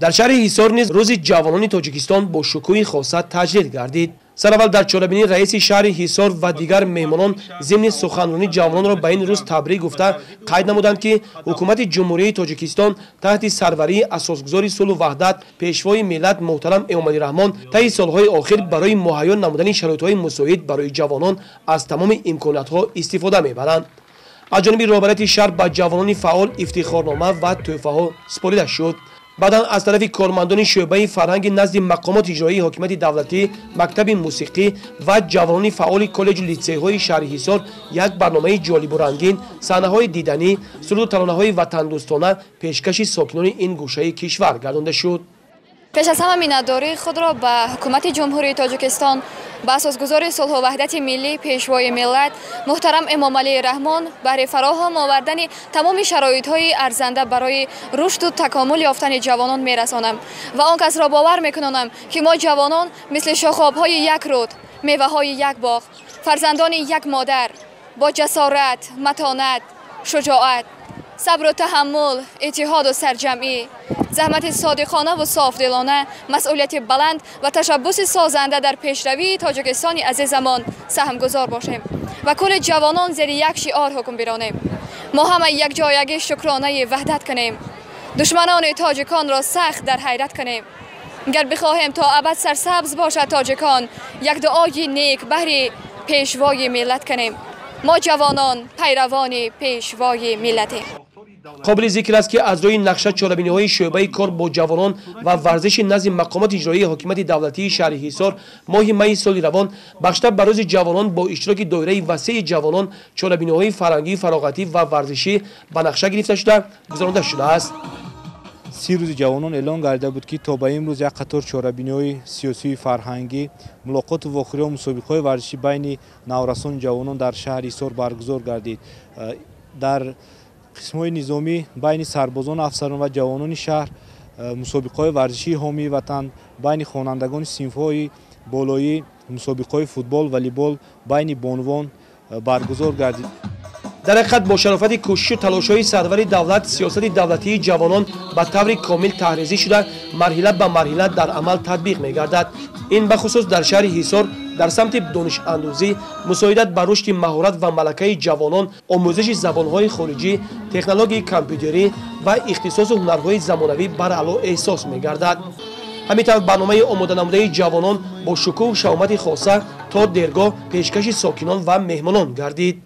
در شهر حصار نیز روز جوانان تاجیکستان با شکوه خاصه تجلیل گردید. سرول در چاله‌بینی رئیس شهر حصار و دیگر مهمانان ضمن سخنرانی جوانان را به این روز تبریک گفته قید نمودند که حکومت جمهوری تاجیکستان تحت سروری اساسگزار صلح و وحدت پیشوای ملت محترم امامعلی رحمان طی سالهای آخر برای مهیا نمودن شرایط‌های مساعد برای جوانان از تمام امکانات‌ها استفاده می‌برند. از جانب رهبری شهر به جوانان فعال افتخارنامه و تحفه‌ها سپرده شد. بعدا از طرف کارمندان شعبه فرهنگ نزد مقامات اجرایی حکومت دولتی، مکتب موسیقی و جوانان فعال کالج و لیسه‌های شهر حصار یک برنامه جالب و رنگین، صحنه‌های دیدنی، سرود و ترانه‌های وطن‌دوستانه پیشکش ساکنان این گوشه کشور گردانده شد. پیش از همه منتداری خود را به حکومت جمهوری تاجیکستان به اساسگزار صلح و وحدت ملی پیشوای ملت محترم امامعلی رحمان برای فراهم آوردن تمام شرایط‌های ارزنده برای رشد و تکامل یافتن جوانان می‌رسانم و آن کس را باور می‌کنم که ما جوانان مثل شاخاب‌های یک رود، میوه‌های یک باغ، فرزندان یک مادر با جسارت، متانت، شجاعت، صبر و تحمل، اتحاد و سرجمعی، زحمت صادقانه و صافدلانه، مسئولیت بلند و تشبث سازنده در پیشروی تاجیکستان عزیزمان سهمگذار باشیم و کل جوانان زیر یک شعار حکم برانیم. ما همه یک جایگی شکرانه وحدت کنیم، دشمنان تاجیکان را سخت در حیرت کنیم. گر بخواهیم تا ابد سرسبز باشد تاجیکان، یک دعای نیک بهر پیشوای ملت کنیم. ما جوانان پیروان پیشوای ملتیم. قابل ذکر است که از روی نقشه چاله‌بینی‌های شعبه کار با جوانان و ورزش نزد مقامات اجرایی حکومت دولتی شهر حصار ماه می سال روان بخشتر بر روز جوانان با اشتراک دایره وسیع جوانان چاله‌بینی‌های فرهنگی، فراغتی و ورزشی به نقشه گرفته شده گذرانده شده است. 30 روز جوانان اعلان گردیده بود که تا به امروز یک قطار چاله‌بینی‌های سیاسی، فرهنگی، ملاقات و واخوری و مسابقه‌های ورزشی بین نورسان جوانان در شهر حصار برگزار گردید. در قسم‌های نظامی بین سربازان، افسران و جوانان شهر مسابقه‌های ورزشی حامی وطن، بین خوانندگان صنف‌های بالایی مسابقه‌های فوتبال، والیبال بین بانوان برگزار گردید. در حقیقت با شرافت کوشش و تلاش‌های سرور دولت، سیاست دولتی جوانان به طور کامل تحریزی شده مرحله به مرحله در عمل تطبیق می‌گردد. این به خصوص در شهر حصار در سمت دانش اندوزی، مساعدت بر رشد مهارت و ملکه جوانان، آموزش زبان‌های خارجی، تکنولوژی کامپیوتری و اختصاص و هنرهای زمانوی بر اعلی احساس می‌گردد. همینطور برنامه آماده نموده جوانان با شکوه و شهامت خاصه تا درگاه پیشکش ساکنان و مهمانان گردید.